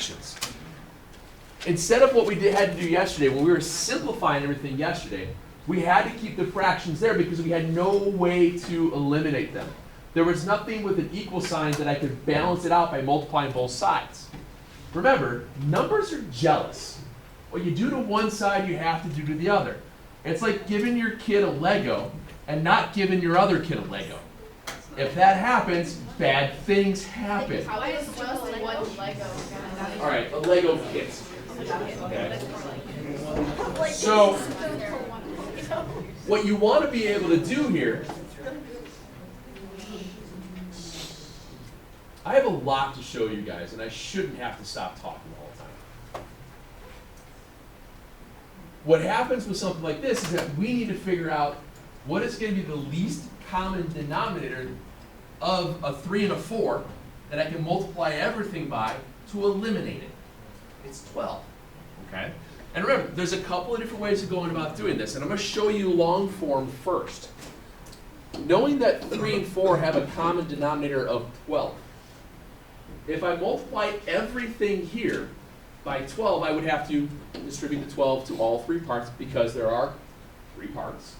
fractions. Instead of what we had to do yesterday, when we were simplifying everything yesterday, we had to keep the fractions there because we had no way to eliminate them. There was nothing with an equal sign that I could balance it out by multiplying both sides. Remember, numbers are jealous. What you do to one side, you have to do to the other. It's like giving your kid a Lego and not giving your other kid a Lego. If that happens, bad things happen. How is just one Lego? All right, a Lego kit. Okay. So, what you want to be able to do here, I have a lot to show you guys, and I shouldn't have to stop talking all the time. What happens with something like this is that we need to figure out what is going to be the least common denominator of a 3 and a 4 that I can multiply everything by to eliminate it. It's 12, okay? And remember, there's a couple of different ways of going about doing this, and I'm going to show you long form first. Knowing that 3 and 4 have a common denominator of 12, if I multiply everything here by 12, I would have to distribute the 12 to all 3 parts because there are 3 parts.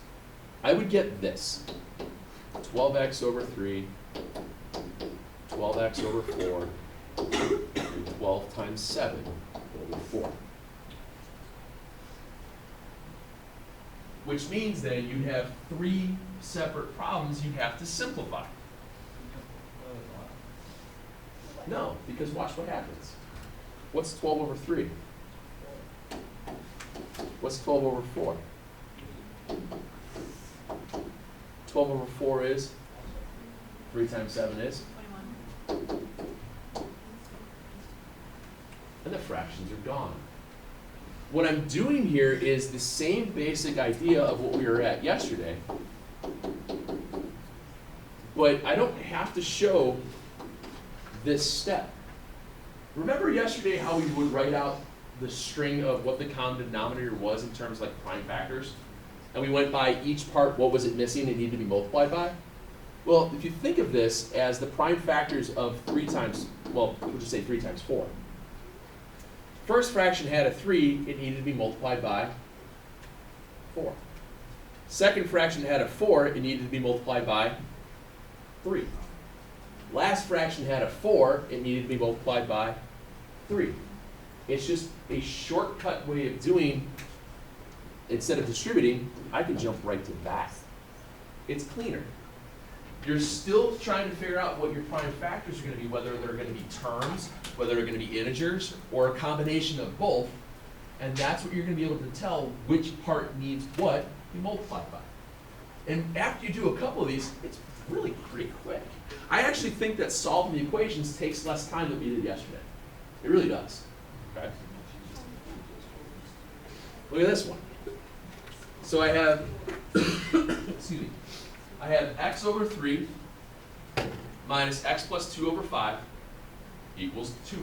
I would get this, 12x over 3, 12x over 4, and 12 times 7 over 4. Which means then you'd have 3 separate problems you'd have to simplify. No, because watch what happens. What's 12 over 3? What's 12 over 4? 12 over 4 is? 3 times 7 is? 21. And the fractions are gone. What I'm doing here is the same basic idea of what we were at yesterday, but I don't have to show this step. Remember yesterday how we would write out the string of what the common denominator was in terms of like prime factors? And we went by each part, what was it missing and needed to be multiplied by? Well, if you think of this as the prime factors of 3 times, well, we'll just say 3 times 4. First fraction had a 3, it needed to be multiplied by 4. Second fraction had a 4, it needed to be multiplied by 3. Last fraction had a 4, it needed to be multiplied by 3. It's just a shortcut way of doing, instead of distributing, I can jump right to that. It's cleaner. You're still trying to figure out what your prime factors are going to be, whether they're going to be terms, whether they're going to be integers, or a combination of both. And that's what you're going to be able to tell which part needs what to be multiplied by. And after you do a couple of these, it's really pretty quick. I actually think that solving the equations takes less time than we did yesterday. It really does. Okay? Look at this one. So I have, excuse me, I have x over 3 minus x plus 2 over 5 equals 2. So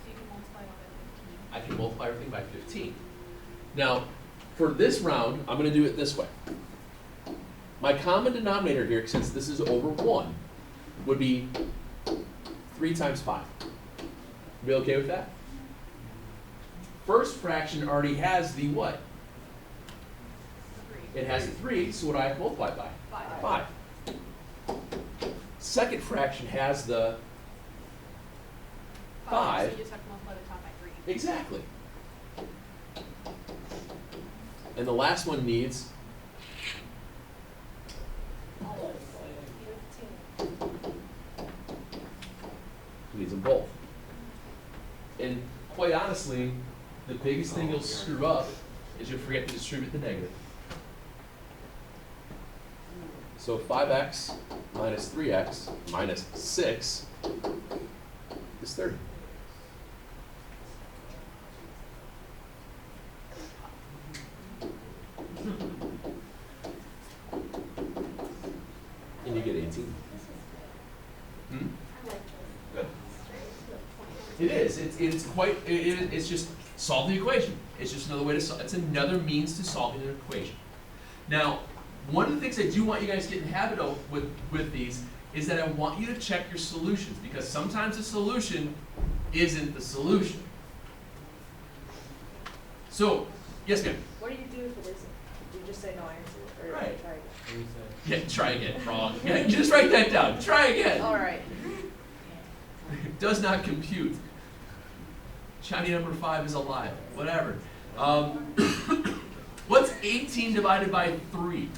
you can multiply all by 15. I can multiply everything by 15. Now, for this round, I'm going to do it this way. My common denominator here, since this is over 1, would be 3 times 5. Be okay with that? First fraction already has the what? 3. It has a 3, so what do I have to multiply by? 5. Second fraction has the 5. So you just have to multiply the top by 3. Exactly. And the last one needs them both. And quite honestly, the biggest thing you'll screw up is you'll forget to distribute the negative. So 5x minus 3x minus 6 is 30. And you get 18. Good. It is. It's quite. It's just solve the equation. It's just another way to solve. It's another means to solving an equation. Now, one of the things I do want you guys to get in the habit of with these is that I want you to check your solutions, because sometimes the solution isn't the solution. So, yes, ma'am? What do you do if it isn't? Do you just say no answer? Or Right. try again? Yeah, try again. Wrong. Yeah, you just write that down. Try again. All right. Does not compute. Shiny number 5 is alive. Whatever. What's 18 divided by 3?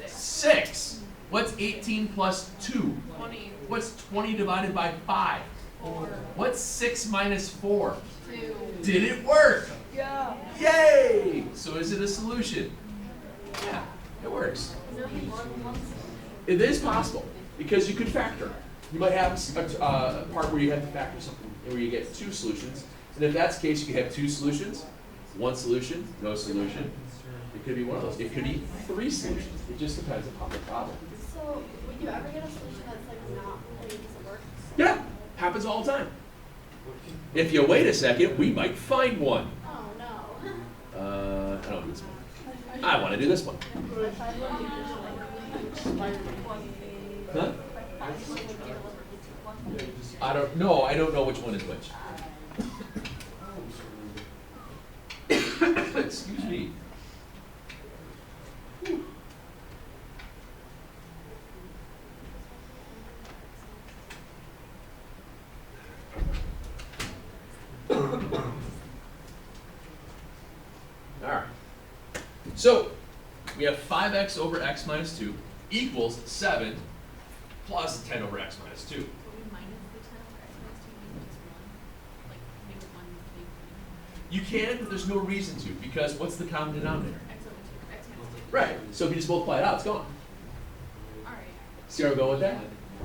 6. What's 18 plus 2? 20. What's 20 divided by 5? 4. What's 6 minus 4? 2. Did it work? Yeah. Yay! So is it a solution? Yeah, it works. It is possible, because you could factor. You might have a part where you have to factor something, and where you get 2 solutions. And if that's the case, you could have 2 solutions, 1 solution, no solution. It could be one of those. It could be 3 solutions. It just depends upon the problem. So, would you ever get a solution that's like not, like, doesn't work? Yeah, happens all the time. If you wait a second, we might find one. Oh, no. I don't do this one. I want to do this one. Huh? I don't know. I don't know which one is which. Excuse me. All right. So we have 5x over x minus 2 equals 7 plus 10 over x minus 2. So we minus the 10 over x minus 2 means just 1. Like, make it 1 big thing. You can, but there's no reason to, because what's the common denominator? X over 2. X minus 2. Right. So if you just multiply it out, it's gone. Alright. See where I'm going with that?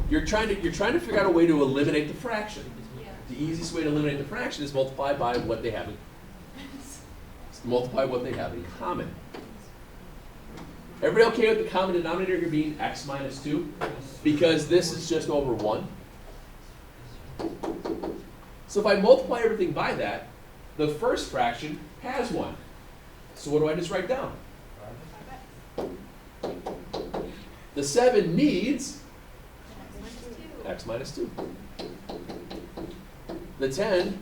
You're trying to figure out a way to eliminate the fraction. Yeah. The easiest way to eliminate the fraction is multiply by what they have in multiply what they have in common. Everybody okay with the common denominator here being x minus 2? Because this is just over 1. So if I multiply everything by that, the first fraction has 1. So what do I just write down? The 7 needs x minus 2. The 10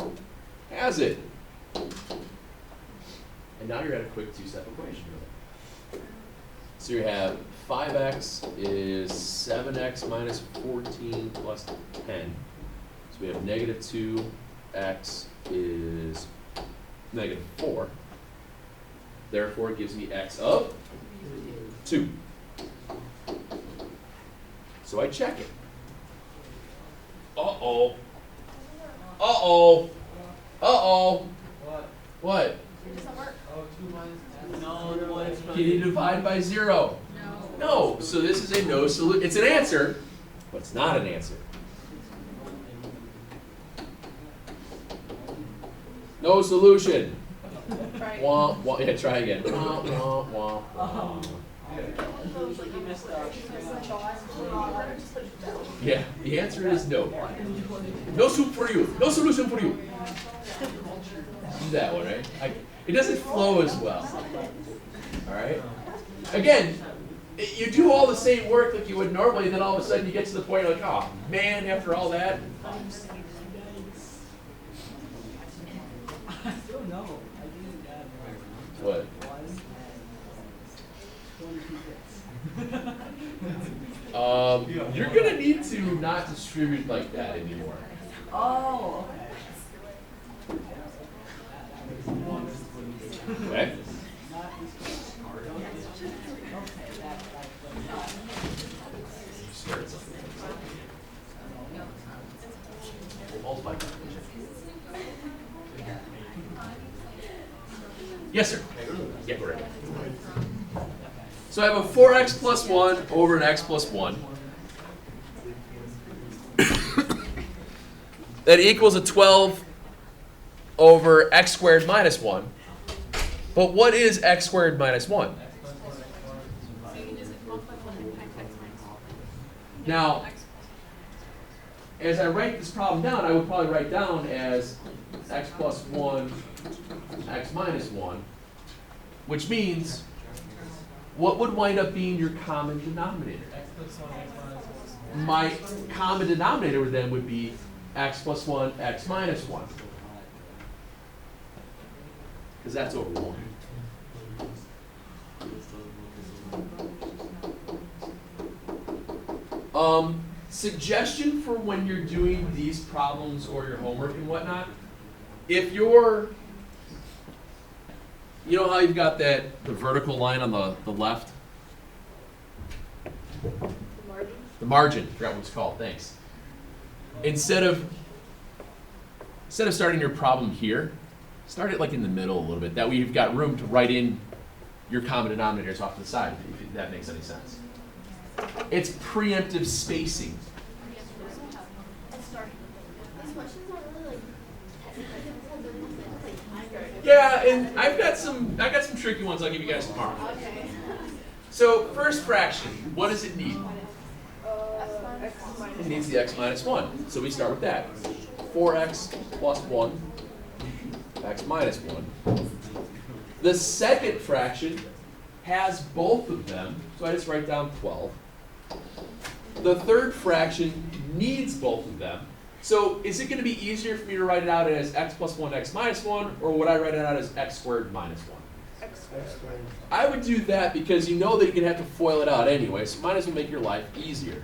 has it. And now you're at a quick 2-step equation. So you have 5x is 7x minus 14 plus 10. So we have negative 2x is negative 4. Therefore, it gives me x of 2. So I check it. Uh-oh. Uh-oh. Uh-oh. What? It doesn't work. Can you divide by 0? No. No. So this is a no solution. It's an answer, but it's not an answer. No solution. Right. Wah, wah. Yeah, try again. Wah, wah, wah, wah. Yeah, the answer is no. No soup for you. No solution for you. Do that one, right? It doesn't flow as well. All right? Again, you do all the same work like you would normally, then all of a sudden you get to the point like, oh man, after all that. I still know. What? You're gonna need to not distribute like that anymore. Oh, Okay? Yes, sir. Yeah, go ahead. So I have a 4x plus 1 over an x plus 1. That equals a 12 over x squared minus 1. But what is x squared minus 1? So you can just multiply 1 times x minus 1. Now, as I write this problem down, I would probably write down as x plus 1, x minus 1, which means what would wind up being your common denominator? X plus 1, X minus 1. my common denominator then would be x plus 1, x minus 1. Because that's over 1. Suggestion for when you're doing these problems or your homework and whatnot, if you're, you know how you've got the vertical line on the left? The margin? The margin, forgot what it's called, thanks. Instead of starting your problem here, start it like in the middle a little bit. That way you've got room to write in your common denominators off to the side, if that makes any sense. It's preemptive spacing. These questions aren't really like technical. Yeah, and I've got some tricky ones I'll give you guys tomorrow. Okay. So first fraction, what does it need? X minus It needs the x minus 1. So we start with that. 4x plus 1, x minus 1. The second fraction has both of them, so I just write down 12. The third fraction needs both of them. So is it going to be easier for me to write it out as x plus 1, x minus 1, or would I write it out as x squared minus 1? X squared. I would do that because you know that you're going to have to FOIL it out anyway, so might as well make your life easier.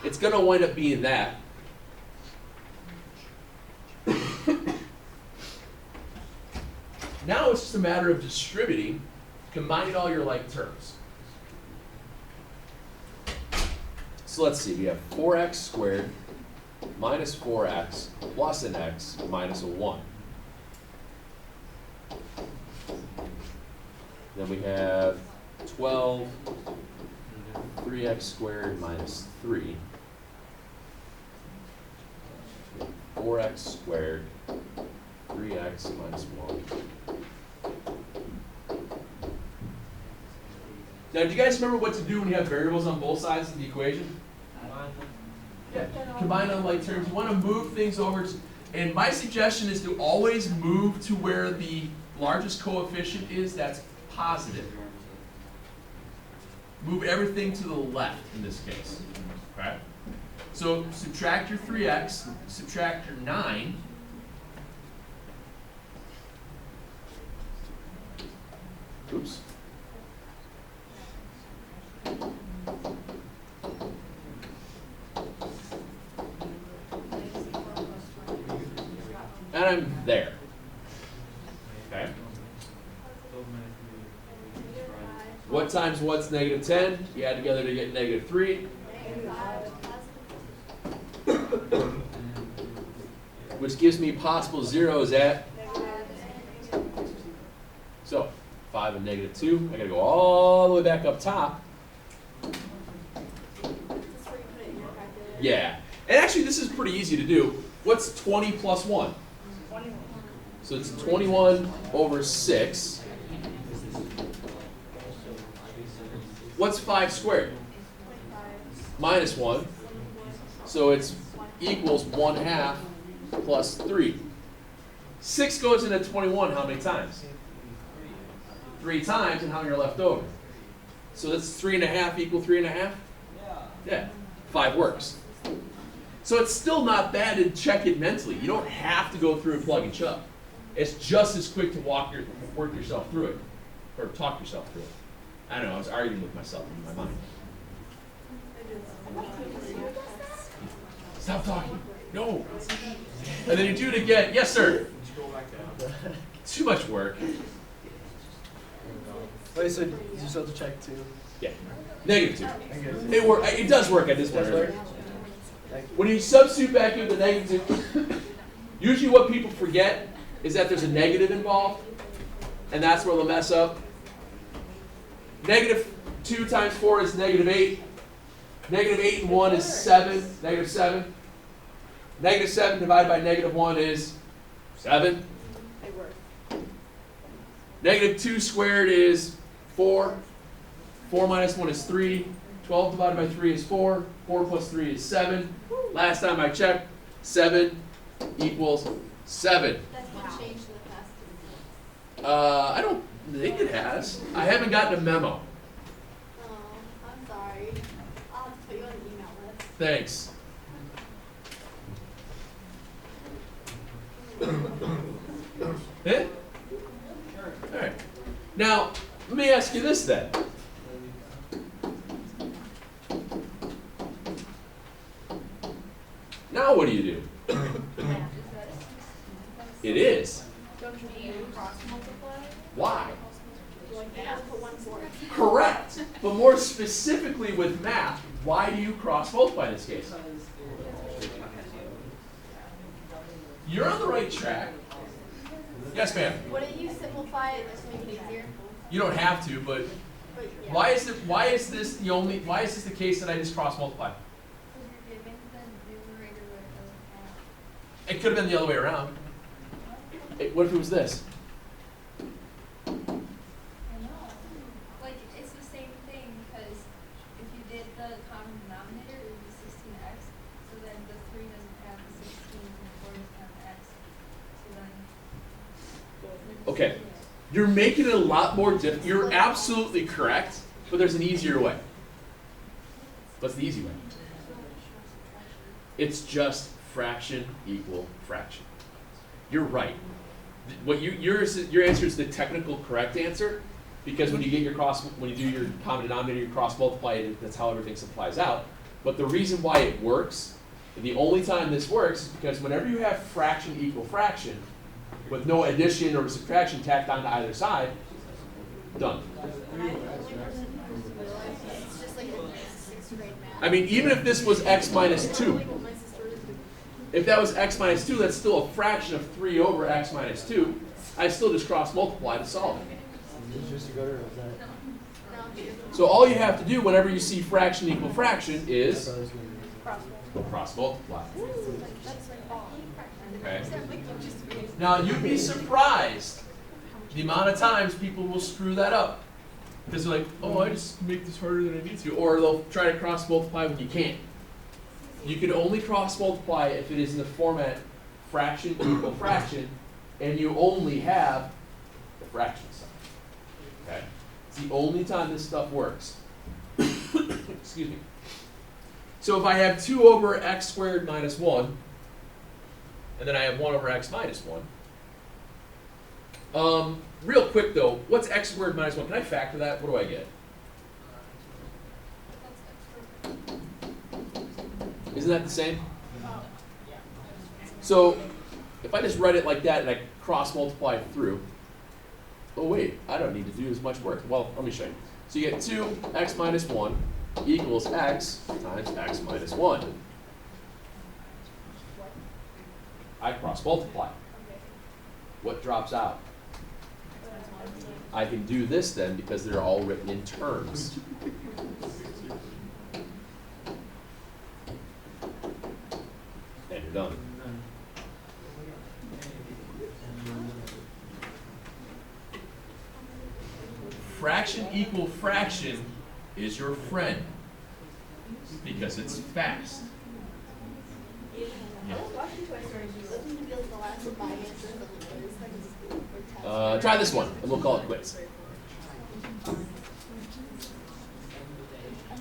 It's going to wind up being that. Now it's just a matter of distributing, combining all your like terms. So let's see, we have 4x squared minus 4x plus an x minus a 1. Then we have 12, 3x squared minus 3, 4x squared, 3x minus 1. Now, do you guys remember what to do when you have variables on both sides of the equation? Yeah, combine unlike terms. You want to move things over, and my suggestion is to always move to where the largest coefficient is that's positive. Move everything to the left in this case. Okay? So subtract your 3x, subtract your 9. Oops. And I'm there. Okay? What times what's negative 10? You add together to get negative 3. Which gives me possible zeros at, so 5 and negative 2. I gotta go all the way back up top. Yeah. And actually this is pretty easy to do. What's 20 plus 1? 21. So it's 21 over 6. What's 5 squared? Minus 1. So it's equals 1/2 plus 3. 6 goes into 21 how many times? 3 times, and how many are left over? So that's 3.5 equal 3.5? Yeah. 5 works. So it's still not bad to check it mentally. You don't have to go through and plug and chug. It's just as quick to work yourself through it, or talk yourself through it. I don't know, I was arguing with myself in my mind. Stop talking. No. And then you do it again. Yes, sir. Too much work. Wait, so you still have to check too? Yeah. Negative 2. Okay. It does work at this point. Does work? When you substitute back in the negative 2, usually what people forget is that there's a negative involved, and that's where they'll mess up. Negative 2 times 4 is negative 8. Negative 8 and 1 is 7. Negative 7. Negative 7 divided by negative 1 is 7. They work. Negative 2 squared is 4. 4 minus 1 is 3. 12 divided by 3 is 4. 4 plus 3 is 7. Last time I checked, 7 equals 7. That's been changed in the past 2 months. I don't think it has. I haven't gotten a memo. Oh, I'm sorry. I'll have to put you on the email list. Thanks. Eh? All right. Now, let me ask you this then. Now what do you do? It is. Don't you cross multiply? Why? Like, you have to put one for it. Correct. But more specifically with math, why do you cross multiply in this case? You're on the right track. Yes, ma'am. Wouldn't you simplify it just to make it easier? You don't have to, but But yeah. why is this the case that I just cross multiply? Because you're given the numerator where it doesn't have. It could have been the other way around. What if it was this? I know. Like, it's the same thing, because if you did the common denominator, it would be 16x. So then the 3 doesn't have the 16, and the 4 doesn't have the x. So then. Okay. You're making it a lot more difficult. You're absolutely correct, but there's an easier way. What's the easy way? It's just fraction equal fraction. You're right. What your answer is the technical correct answer, because when you do your common denominator, you cross multiply it. That's how everything simplifies out. But the reason why it works, and the only time this works, is because whenever you have fraction equal fraction, with no addition or subtraction tacked onto either side, done. It's just like a 6th grade math. I mean, even if this was x minus 2, if that was x minus 2, that's still a fraction of 3 over x minus 2. I still just cross multiply to solve it. So all you have to do whenever you see fraction equal fraction is cross multiply. Okay. Now you'd be surprised the amount of times people will screw that up. Because they're like, oh, I just make this harder than I need to. Or they'll try to cross multiply when you can't. You can only cross multiply if it is in the format fraction equal fraction, and you only have the fraction sign. Okay? It's the only time this stuff works. Excuse me. So if I have 2 over x squared minus 1, and then I have 1 over x minus 1. Real quick though, what's x squared minus 1? Can I factor that? What do I get? Isn't that the same? So if I just write it like that and I cross multiply through, oh wait, I don't need to do as much work. Well, let me show you. So you get 2x minus 1 equals x times x minus 1. I cross multiply. What drops out? I can do this then because they're all written in terms. And you're done. Fraction equal fraction is your friend because it's fast. Yeah. Try this one, and we'll call it quits. I'm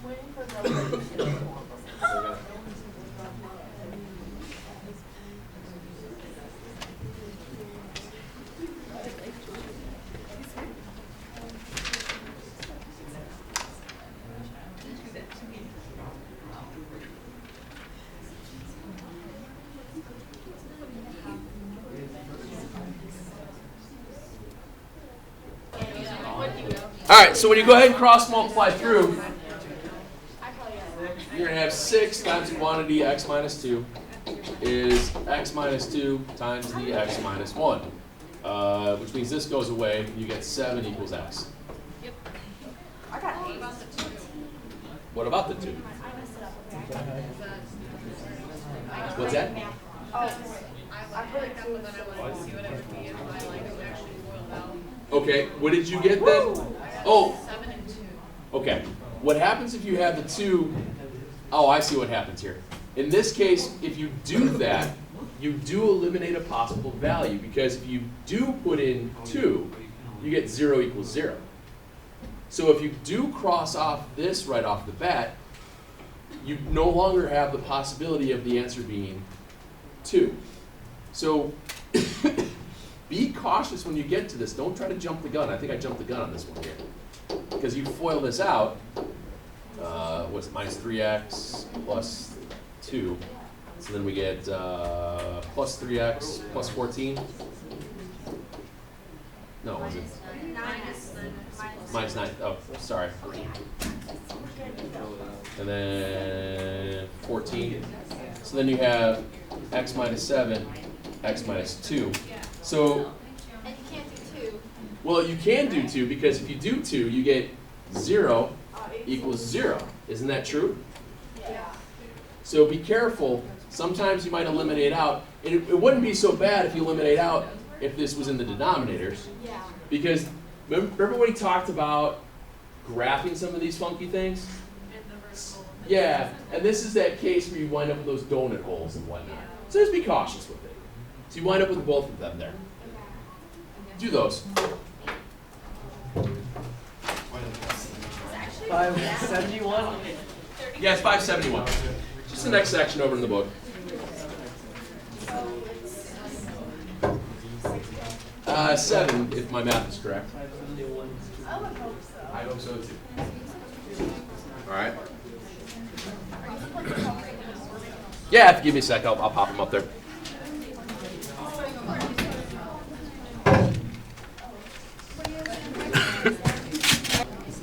waiting for the All right, so when you go ahead and cross multiply through, you're going to have 6 times the quantity x minus 2 is x minus 2 times the x minus 1, which means this goes away. You get 7 equals x. Yep. I got 8. What about the 2? What's that? Oh, I put it up, but then I wanted to see what it would be if I like actually boiled out. Okay, what did you get then? Oh, 7 and 2. okay. What happens if you have the 2? Oh, I see what happens here. In this case, if you do that, you do eliminate a possible value, because if you do put in 2, you get 0 equals 0. So if you do cross off this right off the bat, you no longer have the possibility of the answer being 2. So be cautious when you get to this. Don't try to jump the gun. I think I jumped the gun on this one here. Because you FOIL this out, what's it, minus 3x plus 2. So then we get plus 3x plus 14. No, was it? Minus 9. Oh, sorry. And then 14. So then you have x minus 7, x minus 2. So, And you can't do 2. well, you can do 2 because if you do 2, you get 0 equals 0. Isn't that true? Yeah. So be careful. Sometimes you might eliminate out. It wouldn't be so bad if you eliminate out if this was in the denominators. Yeah. Because remember when he talked about graphing some of these funky things? And the vertical. Yeah, and this is that case where you wind up with those donut holes and whatnot. So just be cautious with it. So you wind up with both of them there. Do those. 571. Yeah, it's 571. Just the next section over in the book. 7, if my math is correct. 571. I would hope so. I hope so too. All right. Yeah, if you give me a sec, I'll pop them up there.